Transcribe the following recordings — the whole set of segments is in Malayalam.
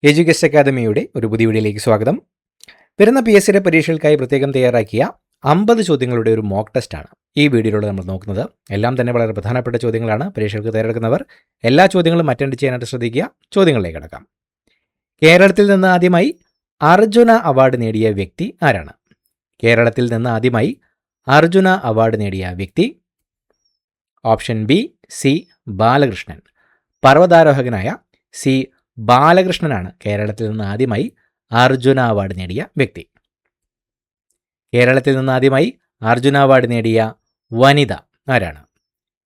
എഡ്യൂക്കേഷൻ അക്കാദമിയുടെ ഒരു പുതിയ വീഡിയോയിലേക്ക് സ്വാഗതം. വരുന്ന PSCയുടെ പരീക്ഷകൾക്കായി പ്രത്യേകം തയ്യാറാക്കിയ 50 ചോദ്യങ്ങളുടെ ഒരു മോക്ക് ടെസ്റ്റാണ് ഈ വീഡിയോയിലൂടെ നമ്മൾ നോക്കുന്നത്. എല്ലാം തന്നെ വളരെ പ്രധാനപ്പെട്ട ചോദ്യങ്ങളാണ്. പരീക്ഷകൾക്ക് തയ്യാറെടുക്കുന്നവർ എല്ലാ ചോദ്യങ്ങളും അറ്റൻഡ് ചെയ്യാനായിട്ട് ശ്രദ്ധിക്കുക. ചോദ്യങ്ങളിലേക്ക് കടക്കാം. കേരളത്തിൽ നിന്ന് ആദ്യമായി അർജുന അവാർഡ് നേടിയ വ്യക്തി ആരാണ്? കേരളത്തിൽ നിന്ന് ആദ്യമായി അർജുന അവാർഡ് നേടിയ വ്യക്തി ഓപ്ഷൻ ബി സി ബാലകൃഷ്ണൻ. പർവ്വതാരോഹകനായ സി ബാലകൃഷ്ണനാണ് കേരളത്തിൽ നിന്ന് ആദ്യമായി അർജുന അവാർഡ് നേടിയ വ്യക്തി. കേരളത്തിൽ നിന്ന് ആദ്യമായി അർജുന അവാർഡ് നേടിയ വനിത ആരാണ്?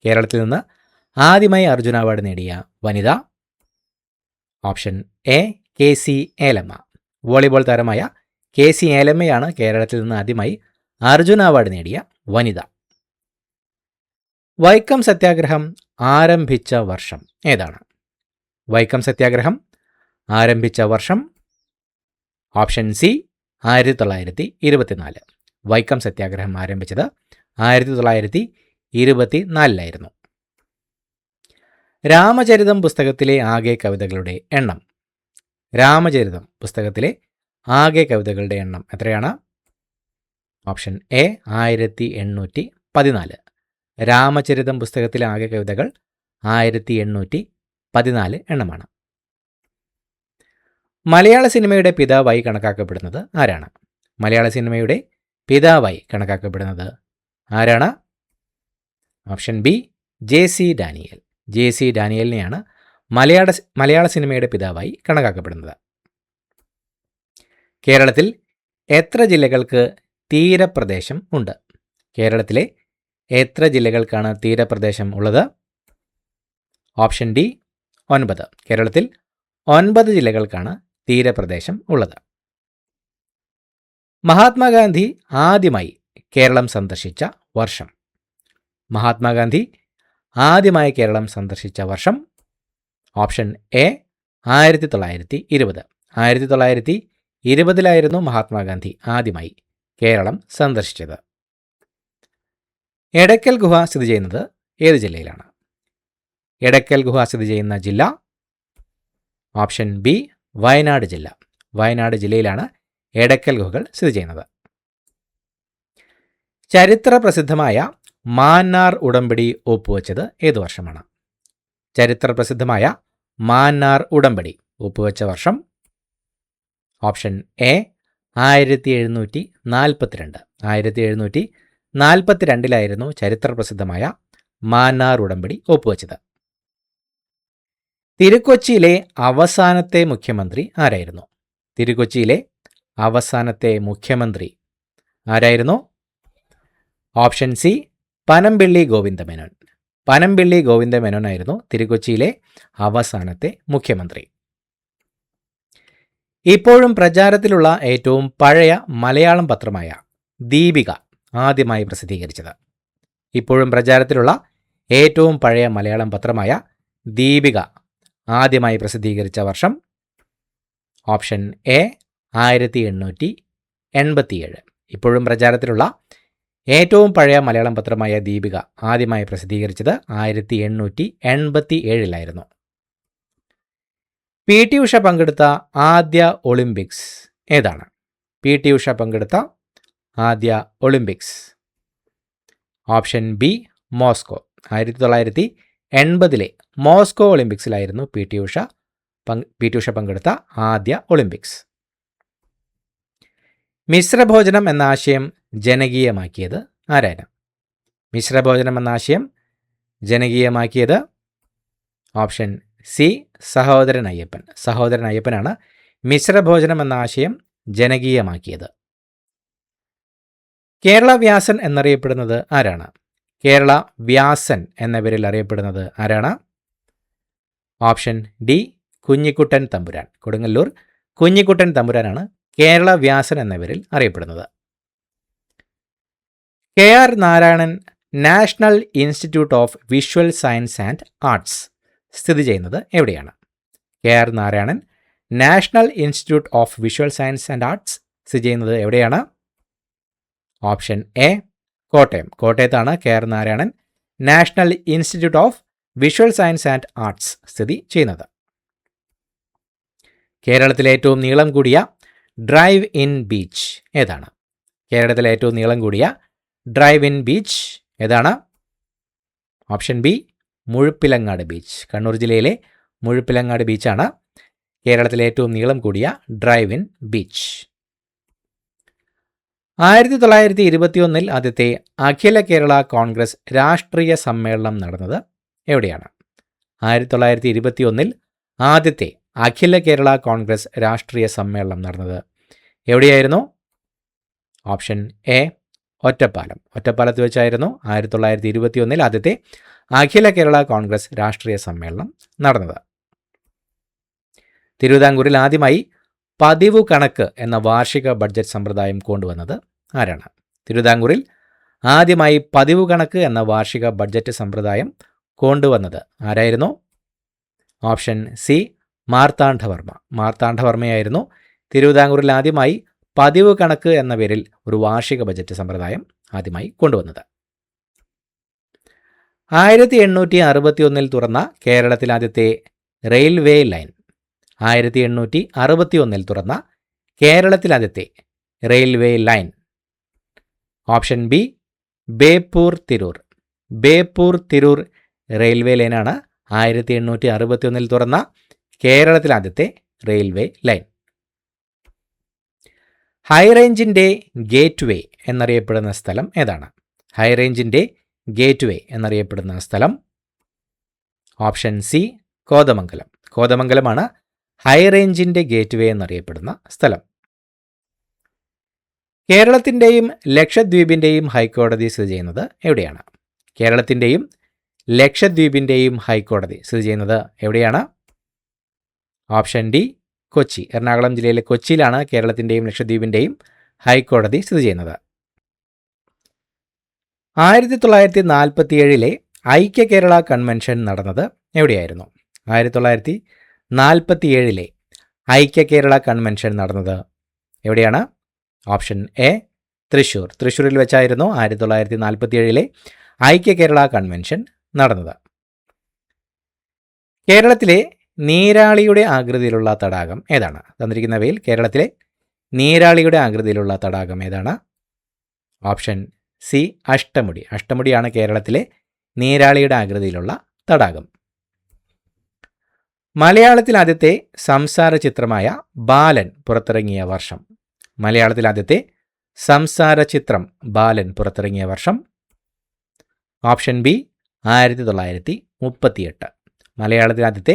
കേരളത്തിൽ നിന്ന് ആദ്യമായി അർജുന അവാർഡ് നേടിയ വനിത option A KC Elamma. Volleyball താരമായ KC ഏലമ്മയാണ് കേരളത്തിൽ നിന്ന് ആദ്യമായി അർജുന അവാർഡ് നേടിയ വനിത. വൈക്കം സത്യാഗ്രഹം ആരംഭിച്ച വർഷം ഏതാണ്? വൈക്കം സത്യാഗ്രഹം ആരംഭിച്ച വർഷം ഓപ്ഷൻ സി 1924. വൈക്കം സത്യാഗ്രഹം ആരംഭിച്ചത് 1924 രാമചരിതം പുസ്തകത്തിലെ ആകെ കവിതകളുടെ എണ്ണം. രാമചരിതം പുസ്തകത്തിലെ ആകെ കവിതകളുടെ എണ്ണം എത്രയാണ്? Option A 1814. രാമചരിതം പുസ്തകത്തിലെ ആകെ കവിതകൾ 1814 എണ്ണമാണ്. മലയാള സിനിമയുടെ പിതാവായി കണക്കാക്കപ്പെടുന്നത് ആരാണ്? മലയാള സിനിമയുടെ പിതാവായി കണക്കാക്കപ്പെടുന്നത് ആരാണ്? Option B JC Daniel. JC ഡാനിയേലിനെയാണ് മലയാള സിനിമയുടെ പിതാവായി കണക്കാക്കപ്പെടുന്നത്. കേരളത്തിൽ എത്ര ജില്ലകൾക്ക് തീരപ്രദേശം ഉണ്ട്? കേരളത്തിലെ എത്ര ജില്ലകൾക്കാണ് തീരപ്രദേശം ഉള്ളത്? Option D 9. കേരളത്തിൽ 9 ജില്ലകൾക്കാണ് തീരപ്രദേശം ഉള്ളത്. മഹാത്മാഗാന്ധി ആദ്യമായി കേരളം സന്ദർശിച്ച വർഷം. മഹാത്മാഗാന്ധി ആദ്യമായി കേരളം സന്ദർശിച്ച വർഷം ഓപ്ഷൻ എ 1920. 1920 മഹാത്മാഗാന്ധി ആദ്യമായി കേരളം സന്ദർശിച്ചത്. എടക്കൽ ഗുഹ സ്ഥിതി ചെയ്യുന്നത് ഏത് ജില്ലയിലാണ്? എടക്കൽ ഗുഹ സ്ഥിതി ചെയ്യുന്ന ജില്ല ഓപ്ഷൻ ബി വയനാട് ജില്ല. വയനാട് ജില്ലയിലാണ് എടക്കൽ ഗുഹകൾ സ്ഥിതി ചെയ്യുന്നത്. ചരിത്ര പ്രസിദ്ധമായ മാന്നാർ ഉടമ്പടി ഒപ്പുവെച്ചത് ഏതു വർഷമാണ്? ചരിത്ര പ്രസിദ്ധമായ മാന്നാർ ഉടമ്പടി ഒപ്പുവെച്ച വർഷം ഓപ്ഷൻ എ 1742. 1742 ചരിത്ര പ്രസിദ്ധമായ മാന്നാർ ഉടമ്പടി ഒപ്പുവെച്ചത്. തിരുക്കൊച്ചിയിലെ അവസാനത്തെ മുഖ്യമന്ത്രി ആരായിരുന്നു? തിരുക്കൊച്ചിയിലെ അവസാനത്തെ മുഖ്യമന്ത്രി ആരായിരുന്നു? Option C Panampilli Govinda Menon. പനമ്പിള്ളി ഗോവിന്ദമേനോൻ ആയിരുന്നു തിരുക്കൊച്ചിയിലെ അവസാനത്തെ മുഖ്യമന്ത്രി. ഇപ്പോഴും പ്രചാരത്തിലുള്ള ഏറ്റവും പഴയ മലയാളം പത്രമായ ദീപിക ആദ്യമായി പ്രസിദ്ധീകരിച്ചത്. ഇപ്പോഴും പ്രചാരത്തിലുള്ള ഏറ്റവും പഴയ മലയാളം പത്രമായ ദീപിക ആദ്യമായി പ്രസിദ്ധീകരിച്ച വർഷം ഓപ്ഷൻ എ 1887. ഇപ്പോഴും പ്രചാരത്തിലുള്ള ഏറ്റവും പഴയ മലയാളം പത്രമായ ദീപിക ആദ്യമായി പ്രസിദ്ധീകരിച്ചത് 1887 PT ഉഷ പങ്കെടുത്ത ആദ്യ ഒളിമ്പിക്സ് ഏതാണ്? PT ഉഷ പങ്കെടുത്ത ആദ്യ Olympics option B Moscow. 1980 Moscow ഒളിമ്പിക്സിലായിരുന്നു PT ഉഷ പങ്കെടുത്ത ആദ്യ ഒളിമ്പിക്സ്. മിശ്രഭോജനം എന്ന ആശയം ജനകീയമാക്കിയത് ആരാണ്? മിശ്രഭോജനം എന്ന ആശയം ജനകീയമാക്കിയത് ഓപ്ഷൻ സി സഹോദരൻ അയ്യപ്പൻ. സഹോദരൻ അയ്യപ്പനാണ് മിശ്രഭോജനം എന്ന ആശയം ജനകീയമാക്കിയത്. കേരള വ്യാസൻ എന്നറിയപ്പെടുന്നത് ആരാണ്? കേരള വ്യാസൻ എന്ന പേരിൽ അറിയപ്പെടുന്നത് ആരാണ്? ഓപ്ഷൻ ഡി കുഞ്ഞിക്കുട്ടൻ തമ്പുരാൻ. കൊടുങ്ങല്ലൂർ കുഞ്ഞിക്കുട്ടൻ തമ്പുരാനാണ് കേരള വ്യാസൻ എന്ന പേരിൽ അറിയപ്പെടുന്നത്. KR Narayanan national institute of visual science and arts സ്ഥിതി ചെയ്യുന്നത് എവിടെയാണ്? KR Narayanan national institute of visual science and arts സ്ഥിതി ചെയ്യുന്നത് എവിടെയാണ്? Option A Kottayam. കോട്ടയത്താണ് KR Narayanan national institute of visual science and arts സ്ഥിതി ചെയ്യുന്നത്. കേരളത്തിലെ ഏറ്റവും നീളം കൂടിയ ഡ്രൈവ് ഇൻ ബീച്ച് ഏതാണ്? കേരളത്തിലെ ഏറ്റവും നീളം കൂടിയ ഡ്രൈവ് ഇൻ ബീച്ച് ഏതാണ്? Option B Muzhappilangad beach. Kannur ജില്ലയിലെ മുഴുപ്പിലങ്ങാട് ബീച്ചാണ് കേരളത്തിലെ ഏറ്റവും നീളം കൂടിയ ഡ്രൈവ് ഇൻ ബീച്ച്. 1921 ആദ്യത്തെ അഖില കേരള കോൺഗ്രസ് രാഷ്ട്രീയ സമ്മേളനം നടന്നത് എവിടെയാണ്? 1921 ആദ്യത്തെ അഖില കേരള കോൺഗ്രസ് രാഷ്ട്രീയ സമ്മേളനം നടന്നത് എവിടെയായിരുന്നു? Option A Ottapalam. ഒറ്റപ്പാലത്ത് വെച്ചായിരുന്നു 1921 ആദ്യത്തെ അഖില കേരള കോൺഗ്രസ് രാഷ്ട്രീയ സമ്മേളനം നടന്നത്. തിരുവിതാംകൂറിൽ ആദ്യമായി പതിവു കണക്ക് എന്ന വാർഷിക ബഡ്ജറ്റ് സമ്പ്രദായം കൊണ്ടുവന്നത് ആരാണ്? തിരുവിതാംകൂറിൽ ആദ്യമായി പതിവു കണക്ക് എന്ന വാർഷിക ബഡ്ജറ്റ് സമ്പ്രദായം കൊണ്ടുവന്നത് ആരായിരുന്നു? Option C Marthanda Varma. മാർത്താണ്ഡവർമ്മയായിരുന്നു തിരുവിതാംകൂറിൽ ആദ്യമായി പതിവ് കണക്ക് എന്ന പേരിൽ ഒരു വാർഷിക ബജറ്റ് സമ്പ്രദായം ആദ്യമായി കൊണ്ടുവന്നത്. 1861 തുറന്ന കേരളത്തിൽ ആദ്യത്തെ റെയിൽവേ ലൈൻ. 1861 തുറന്ന കേരളത്തിൽ ആദ്യത്തെ railway line. Option B Beypore Tirur. Beypore Tirur railway ലൈനാണ് 1861 തുറന്ന കേരളത്തിൽ ആദ്യത്തെ റെയിൽവേ ലൈൻ. ഹൈറേഞ്ചിൻ്റെ ഗേറ്റ് വേ എന്നറിയപ്പെടുന്ന സ്ഥലം ഏതാണ്? ഹൈറേഞ്ചിൻ്റെ ഗേറ്റ് വേ എന്നറിയപ്പെടുന്ന സ്ഥലം ഓപ്ഷൻ സി കോതമംഗലം. കോതമംഗലമാണ് ഹൈറേഞ്ചിൻ്റെ ഗേറ്റ് വേ എന്നറിയപ്പെടുന്ന സ്ഥലം. കേരളത്തിൻ്റെയും ലക്ഷദ്വീപിൻ്റെയും ഹൈക്കോടതി സ്ഥിതി ചെയ്യുന്നത് എവിടെയാണ്? കേരളത്തിൻ്റെയും ലക്ഷദ്വീപിൻ്റെയും ഹൈക്കോടതി സ്ഥിതി ചെയ്യുന്നത് എവിടെയാണ്? Option D Kochi. എറണാകുളം ജില്ലയിലെ കൊച്ചിയിലാണ് കേരളത്തിൻ്റെയും ലക്ഷദ്വീപിൻ്റെയും ഹൈക്കോടതി സ്ഥിതി ചെയ്യുന്നത്. 1947 ഐക്യ കേരള കൺവെൻഷൻ നടന്നത് എവിടെയായിരുന്നു? 1947 ഐക്യ കേരള കൺവെൻഷൻ നടന്നത് എവിടെയാണ്? Option A Thrissur. തൃശ്ശൂരിൽ വെച്ചായിരുന്നു 1947 ഐക്യ കേരള കൺവെൻഷൻ നടന്നത്. കേരളത്തിലെ നീരാളിയുടെ ആകൃതിയിലുള്ള തടാകം ഏതാണ്? തന്നിരിക്കുന്നവയിൽ കേരളത്തിലെ നീരാളിയുടെ ആകൃതിയിലുള്ള തടാകം ഏതാണ്? Option C Ashtamudi. അഷ്ടമുടിയാണ് കേരളത്തിലെ നീരാളിയുടെ ആകൃതിയിലുള്ള തടാകം. മലയാളത്തിൽ ആദ്യത്തെ സംസാര ചിത്രമായ ബാലൻ പുറത്തിറങ്ങിയ വർഷം. മലയാളത്തിൽ ആദ്യത്തെ സംസാര ചിത്രം ബാലൻ പുറത്തിറങ്ങിയ വർഷം ഓപ്ഷൻ ബി 1938. മലയാളത്തിൽ ആദ്യത്തെ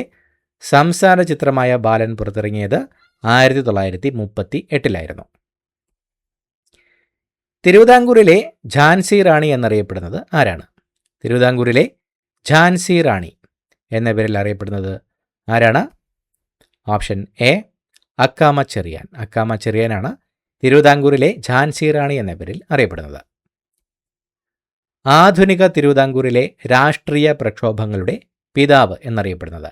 സംസാര ചിത്രമായ ബാലൻ പുറത്തിറങ്ങിയത് 1938 തിരുവിതാംകൂറിലെ ഝാൻസി റാണി എന്നറിയപ്പെടുന്നത് ആരാണ്? തിരുവിതാംകൂറിലെ ഝാൻസി റാണി എന്ന പേരിൽ അറിയപ്പെടുന്നത് ആരാണ്? Option A Accamma Cherian. അക്കാമ ചെറിയാനാണ് തിരുവിതാംകൂറിലെ ഝാൻസി റാണി എന്ന പേരിൽ അറിയപ്പെടുന്നത്. ആധുനിക തിരുവിതാംകൂറിലെ രാഷ്ട്രീയ പ്രക്ഷോഭങ്ങളുടെ പിതാവ് എന്നറിയപ്പെടുന്നത്.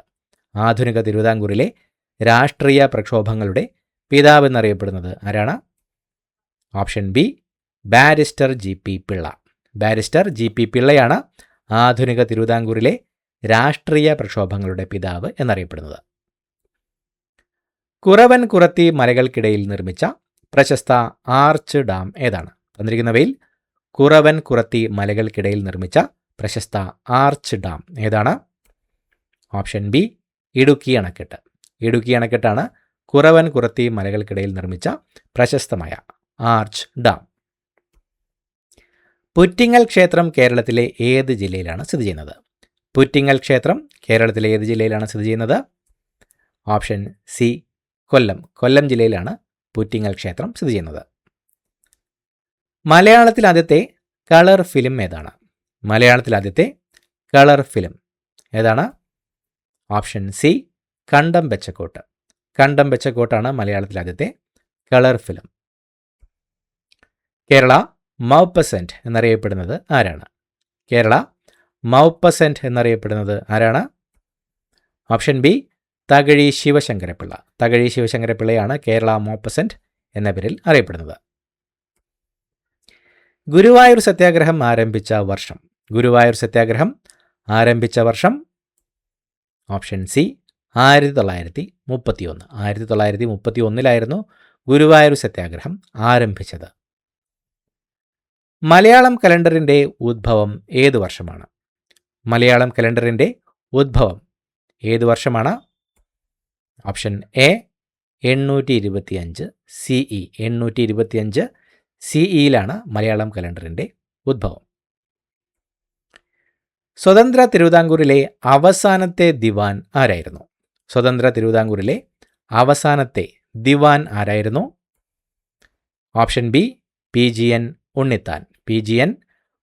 ആധുനിക തിരുവിതാംകൂറിലെ രാഷ്ട്രീയ പ്രക്ഷോഭങ്ങളുടെ പിതാവ് എന്നറിയപ്പെടുന്നത് ആരാണ്? Option B barrister G P Pillai. Barrister G P പിള്ളയാണ് ആധുനിക തിരുവിതാംകൂറിലെ രാഷ്ട്രീയ പ്രക്ഷോഭങ്ങളുടെ പിതാവ് എന്നറിയപ്പെടുന്നത്. കുറവൻ കുറത്തി മലകൾക്കിടയിൽ നിർമ്മിച്ച പ്രശസ്ത ആർച്ച് ഡാം ഏതാണ്? തന്നിരിക്കുന്നവയിൽ കുറവൻ കുറത്തി മലകൾക്കിടയിൽ നിർമ്മിച്ച പ്രശസ്ത ആർച്ച് ഡാം ഏതാണ്? ഓപ്ഷൻ ബി ഇടുക്കി അണക്കെട്ട്. ഇടുക്കി അണക്കെട്ടാണ് കുറവൻ കുറത്തി മലകൾക്കിടയിൽ നിർമ്മിച്ച പ്രശസ്തമായ ആർച്ച് ഡാം. പുറ്റിങ്ങൽ ക്ഷേത്രം കേരളത്തിലെ ഏത് ജില്ലയിലാണ് സ്ഥിതി ചെയ്യുന്നത്? പുറ്റിങ്ങൽ ക്ഷേത്രം കേരളത്തിലെ ഏത് ജില്ലയിലാണ് സ്ഥിതി ചെയ്യുന്നത്? ഓപ്ഷൻ സി കൊല്ലം. കൊല്ലം ജില്ലയിലാണ് പുറ്റിങ്ങൽ ക്ഷേത്രം സ്ഥിതി ചെയ്യുന്നത്. മലയാളത്തിൽ ആദ്യത്തെ കളർ ഫിലിം ഏതാണ്? മലയാളത്തിൽ ആദ്യത്തെ കളർ ഫിലിം ഏതാണ്? ഓപ്ഷൻ സി കണ്ടം ബെച്ചക്കോട്ട്. കണ്ടം ബെച്ചക്കോട്ടാണ് മലയാളത്തിൽ ആദ്യത്തെ കളർ ഫിലിം. കേരള മൗപ്പസൻറ്റ് എന്നറിയപ്പെടുന്നത് ആരാണ്? കേരള മൗപ്പസൻറ്റ് എന്നറിയപ്പെടുന്നത് ആരാണ്? Option B Thakazhi Sivasankara Pillai. തകഴി ശിവശങ്കരപ്പിള്ളയാണ് കേരള മൗപ്പസൻറ്റ് എന്ന പേരിൽ അറിയപ്പെടുന്നത്. ഗുരുവായൂർ സത്യാഗ്രഹം ആരംഭിച്ച വർഷം. ഗുരുവായൂർ സത്യാഗ്രഹം ആരംഭിച്ച വർഷം ഓപ്ഷൻ സി 1931. 1931 ഗുരുവായൂർ സത്യാഗ്രഹം ആരംഭിച്ചത്. മലയാളം കലണ്ടറിൻ്റെ ഉദ്ഭവം ഏതു വർഷമാണ്? മലയാളം കലണ്ടറിൻ്റെ ഉദ്ഭവം ഏതു വർഷമാണ്? Option A 825 CE. 825 CEയിലാണ് മലയാളം കലണ്ടറിൻ്റെ ഉദ്ഭവം. സ്വതന്ത്ര തിരുവിതാംകൂറിലെ അവസാനത്തെ ദിവാൻ ആരായിരുന്നു? സ്വതന്ത്ര തിരുവിതാംകൂറിലെ അവസാനത്തെ ദിവാൻ ആരായിരുന്നു? Option B PGN Unnithan. PGN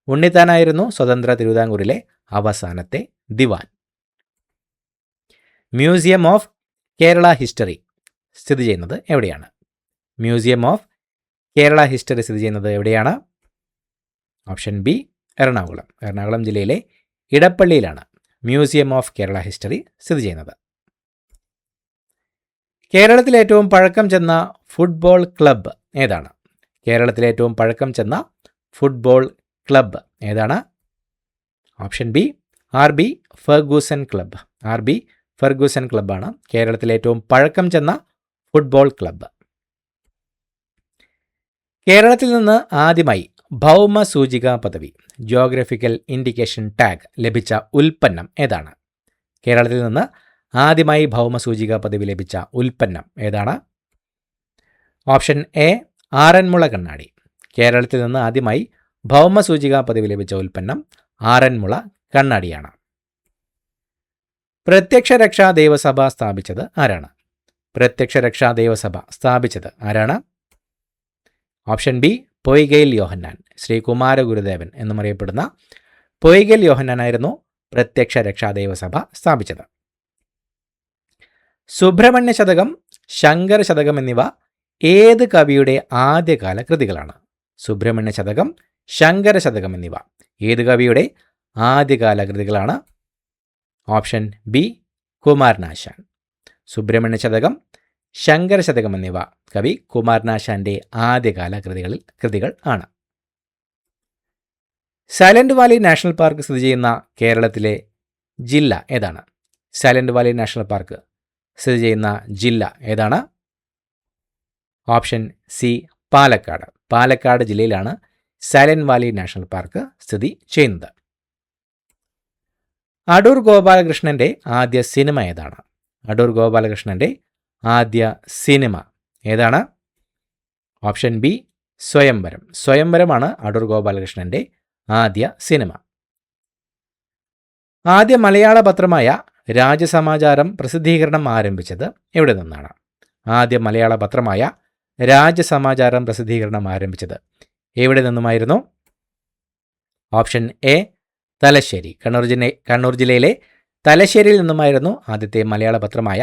ഉണ്ണിത്താനായിരുന്നു സ്വതന്ത്ര തിരുവിതാംകൂറിലെ അവസാനത്തെ ദിവാൻ. മ്യൂസിയം ഓഫ് കേരള ഹിസ്റ്ററി സ്ഥിതി ചെയ്യുന്നത് എവിടെയാണ്? മ്യൂസിയം ഓഫ് കേരള ഹിസ്റ്ററി സ്ഥിതി ചെയ്യുന്നത് എവിടെയാണ്? Option B Ernakulam. എറണാകുളം ജില്ലയിലെ ഇടപ്പള്ളിയിലാണ് മ്യൂസിയം ഓഫ് കേരള ഹിസ്റ്ററി സ്ഥിതി ചെയ്യുന്നത്. കേരളത്തിലെ ഏറ്റവും പഴക്കം ചെന്ന ഫുട്ബോൾ ക്ലബ്ബ് ഏതാണ്? കേരളത്തിലെ ഏറ്റവും പഴക്കം ചെന്ന ഫുട്ബോൾ ക്ലബ്ബ് ഏതാണ്? Option B RB Fergusson club. RB Fergusson ക്ലബ്ബാണ് കേരളത്തിലെ ഏറ്റവും പഴക്കം ചെന്ന ഫുട്ബോൾ ക്ലബ്ബ്. കേരളത്തിൽ നിന്ന് ആദ്യമായി ഭൗമ സൂചിക പദവി ജിയോഗ്രഫിക്കൽ ഇൻഡിക്കേഷൻ ടാഗ് ലഭിച്ച ഉൽപ്പന്നം ഏതാണ്? കേരളത്തിൽ നിന്ന് ആദ്യമായി ഭൗമ സൂചിക പദവി ലഭിച്ച ഉൽപ്പന്നം ഏതാണ്? ഓപ്ഷൻ എ ആറന്മുള കണ്ണാടി. കേരളത്തിൽ നിന്ന് ആദ്യമായി ഭൗമ സൂചിക പദവി ലഭിച്ച ഉൽപ്പന്നം ആറന്മുള കണ്ണാടിയാണ്. പ്രത്യക്ഷ രക്ഷാ ദേവസഭ സ്ഥാപിച്ചത് ആരാണ്? പ്രത്യക്ഷ രക്ഷാ ദേവസഭ സ്ഥാപിച്ചത് ആരാണ്? ഓപ്ഷൻ ബി പൊയ്കയിൽ യോഹന്നാൻ. ശ്രീ കുമാരഗുരുദേവൻ എന്നും അറിയപ്പെടുന്ന പൊയ്കയിൽ യോഹന്നാനായിരുന്നു പ്രത്യക്ഷ രക്ഷാ ദേവസഭ സ്ഥാപിച്ചത്. സുബ്രഹ്മണ്യ ശതകം, ശങ്കര ശതകം എന്നിവ ഏത് കവിയുടെ ആദ്യകാല കൃതികളാണ്? സുബ്രഹ്മണ്യ ശതകം, ശങ്കര ശതകം എന്നിവ ഏത് കവിയുടെ ആദ്യകാല കൃതികളാണ്? Option B Kumaranasan. സുബ്രഹ്മണ്യ ശതകം, ശങ്കര ശതകം എന്നിവ കവി കുമാരനാശാന്റെ ആദ്യകാല കൃതികൾ ആണ്. സൈലന്റ് വാലി നാഷണൽ പാർക്ക് സ്ഥിതി ചെയ്യുന്ന കേരളത്തിലെ ജില്ല ഏതാണ്? സൈലന്റ് വാലി നാഷണൽ പാർക്ക് സ്ഥിതി ചെയ്യുന്ന ജില്ല ഏതാണ്? Option C Palakkad. പാലക്കാട് ജില്ലയിലാണ് സൈലന്റ് വാലി നാഷണൽ പാർക്ക് സ്ഥിതി ചെയ്യുന്നത്. അടൂർ ഗോപാലകൃഷ്ണന്റെ ആദ്യ സിനിമ ഏതാണ്? അടൂർ ഗോപാലകൃഷ്ണന്റെ ആദ്യ സിനിമ ഏതാണ്? ഓപ്ഷൻ ബി സ്വയംവരം. സ്വയംവരമാണ് അടൂർ ഗോപാലകൃഷ്ണന്റെ ആദ്യ സിനിമ. ആദ്യ മലയാള പത്രമായ രാജസമാചാരം പ്രസിദ്ധീകരണം ആരംഭിച്ചത് എവിടെ നിന്നാണ്? ആദ്യ മലയാള പത്രമായ രാജസമാചാരം പ്രസിദ്ധീകരണം ആരംഭിച്ചത് എവിടെ നിന്നുമായിരുന്നു? Option A Thalassery. കണ്ണൂർ ജില്ലയിലെ തലശ്ശേരിയിൽ നിന്നുമായിരുന്നു ആദ്യത്തെ മലയാള പത്രമായ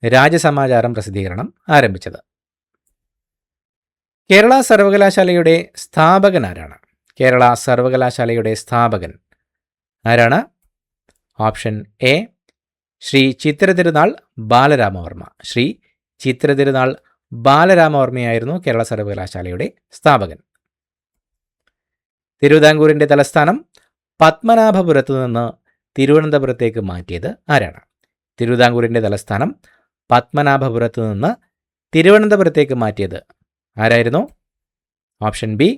രാജസമാചാരം പ്രസിദ്ധീകരണം ആരംഭിച്ചത്. കേരള സർവകലാശാലയുടെ സ്ഥാപകൻ ആരാണ്? കേരള സർവകലാശാലയുടെ സ്ഥാപകൻ ആരാണ്? Option A Sree Chithira Thirunal Balarama Varma. ശ്രീ ചിത്രതിരുനാൾ ബാലരാമവർമ്മയായിരുന്നു കേരള സർവകലാശാലയുടെ സ്ഥാപകൻ. തിരുവിതാംകൂറിൻ്റെ തലസ്ഥാനം പത്മനാഭപുരത്ത് നിന്ന് തിരുവനന്തപുരത്തേക്ക് മാറ്റിയത് ആരാണ്? തിരുവിതാംകൂറിൻ്റെ തലസ്ഥാനം പത്മനാഭപുരത്ത് നിന്ന് തിരുവനന്തപുരത്തേക്ക് മാറ്റിയത് ആരായിരുന്നു? Option B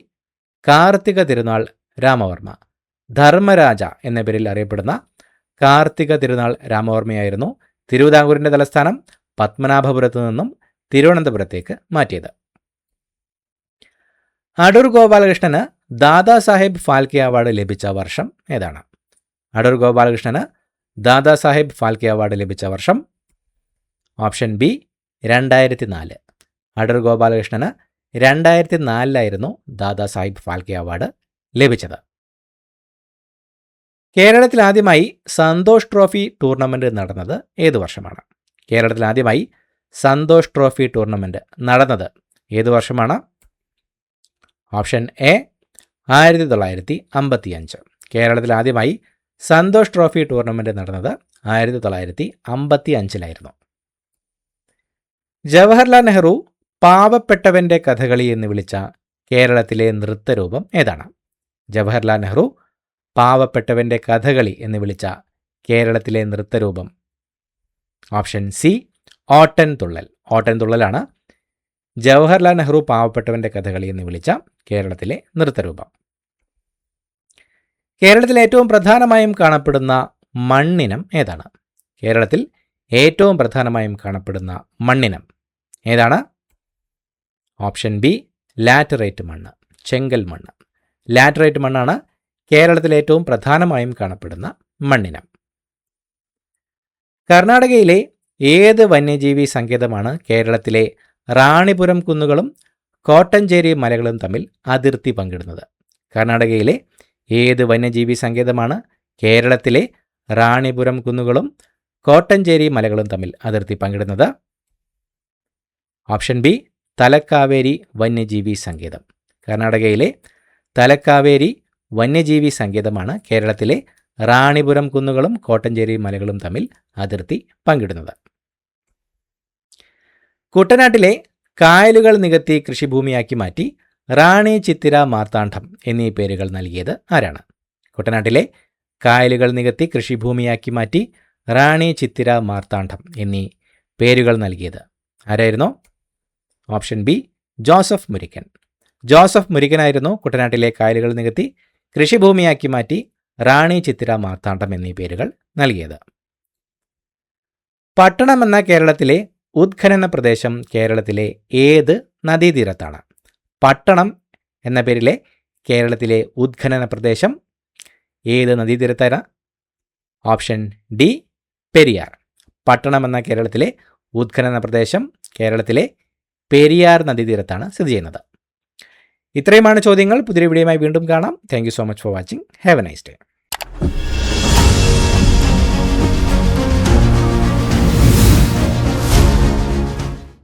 Karthika Thirunal Ramavarma. ധർമ്മരാജ എന്ന പേരിൽ അറിയപ്പെടുന്ന കാർത്തിക തിരുനാൾ രാമവർമ്മയായിരുന്നു തിരുവിതാംകൂറിൻ്റെ തലസ്ഥാനം പത്മനാഭപുരത്ത് നിന്നും തിരുവനന്തപുരത്തേക്ക് മാറ്റിയത്. അടൂർ ഗോപാലകൃഷ്ണന് ദാദാസാഹേബ് ഫാൽക്കെ അവാർഡ് ലഭിച്ച വർഷം ഏതാണ്? അടൂർ ഗോപാലകൃഷ്ണന് ദാദാസാഹേബ് ഫാൽക്കെ അവാർഡ് ലഭിച്ച വർഷം? Option B 2004. അടൂർ ഗോപാലകൃഷ്ണന് 2004 ദാദാസാഹിബ് ഫാൽക്കെ അവാർഡ് ലഭിച്ചത്. കേരളത്തിൽ ആദ്യമായി സന്തോഷ് ട്രോഫി ടൂർണമെൻറ്റ് നടന്നത് ഏതു വർഷമാണ്? കേരളത്തിൽ ആദ്യമായി സന്തോഷ് ട്രോഫി ടൂർണമെൻറ്റ് നടന്നത് ഏതു വർഷമാണ്? Option A 1955. കേരളത്തിൽ ആദ്യമായി സന്തോഷ് ട്രോഫി ടൂർണമെൻറ്റ് നടന്നത് 1955 ജവഹർലാൽ നെഹ്റു പാവപ്പെട്ടവൻ്റെ കഥകളി എന്ന് വിളിച്ച കേരളത്തിലെ നൃത്തരൂപം ഏതാണ്? ജവഹർലാൽ നെഹ്റു പാവപ്പെട്ടവൻ്റെ കഥകളി എന്ന് വിളിച്ച കേരളത്തിലെ നൃത്തരൂപം ഓപ്ഷൻ സി ഓട്ടൻതുള്ളൽ. ഓട്ടൻതുള്ളലാണ് ജവഹർലാൽ നെഹ്റു പാവപ്പെട്ടവൻ്റെ കഥകളി എന്ന് വിളിച്ച കേരളത്തിലെ നൃത്തരൂപം. കേരളത്തിൽ ഏറ്റവും പ്രധാനമായും കാണപ്പെടുന്ന മണ്ണിനം ഏതാണ്? കേരളത്തിൽ ഏറ്റവും പ്രധാനമായും കാണപ്പെടുന്ന മണ്ണിനം ഏതാണ്? ഓപ്ഷൻ ബി ലാറ്ററൈറ്റ് മണ്ണ്, ചെങ്കൽ മണ്ണ്. ലാറ്ററൈറ്റ് മണ്ണാണ് കേരളത്തിൽ ഏറ്റവും പ്രധാനമായും കാണപ്പെടുന്ന മണ്ണിനം. കർണാടകയിലെ ഏത് വന്യജീവി സങ്കേതമാണ് കേരളത്തിലെ റാണിപുരം കുന്നുകളും കോട്ടഞ്ചേരി മലകളും തമ്മിൽ അതിർത്തി പങ്കിടുന്നത്? കർണാടകയിലെ ഏത് വന്യജീവി സങ്കേതമാണ് കേരളത്തിലെ റാണിപുരം കുന്നുകളും കോട്ടഞ്ചേരി മലകളും തമ്മിൽ അതിർത്തി പങ്കിടുന്നത്? ഓപ്ഷൻ ബി തലക്കാവേരി വന്യജീവി സങ്കേതം. കർണാടകയിലെ തലക്കാവേരി വന്യജീവി സങ്കേതമാണ് കേരളത്തിലെ റാണിപുരം കുന്നുകളും കോട്ടഞ്ചേരി മലകളും തമ്മിൽ അതിർത്തി പങ്കിടുന്നത്. കുട്ടനാട്ടിലെ കായലുകൾ നികത്തി കൃഷിഭൂമിയാക്കി മാറ്റി റാണി ചിത്തിര മാർത്താണ്ഡം എന്നീ പേരുകൾ നൽകിയത് ആരാണ്? കുട്ടനാട്ടിലെ കായലുകൾ നികത്തി കൃഷിഭൂമിയാക്കി മാറ്റി റാണി ചിത്തിര മാർത്താണ്ഡം എന്നീ പേരുകൾ നൽകിയത് ആരായിരുന്നു? Option B Joseph Murickan. Joseph മുരിക്കനായിരുന്നു കുട്ടനാട്ടിലെ കായലുകൾ നികത്തി കൃഷിഭൂമിയാക്കി മാറ്റി റാണി ചിത്തിര മാർത്താണ്ഡം എന്നീ പേരുകൾ നൽകിയത്. പട്ടണം എന്ന കേരളത്തിലെ ഉത്ഖനന പ്രദേശം കേരളത്തിലെ ഏത് നദീതീരത്താണ്? പട്ടണം എന്ന പേരിലെ കേരളത്തിലെ ഉത്ഖനന പ്രദേശം ഏത് നദീതീരത്താണ്? Option D Periyar. പട്ടണം എന്ന കേരളത്തിലെ ഉത്ഖനന പ്രദേശം കേരളത്തിലെ പെരിയാർ നദീതീരത്താണ് സ്ഥിതി ചെയ്യുന്നത്. ഇത്രയുമാണ് ചോദ്യങ്ങൾ. പുതിയൊരു വീഡിയോയുമായി വീണ്ടും കാണാം. Thank you so much for watching. Have A nice day.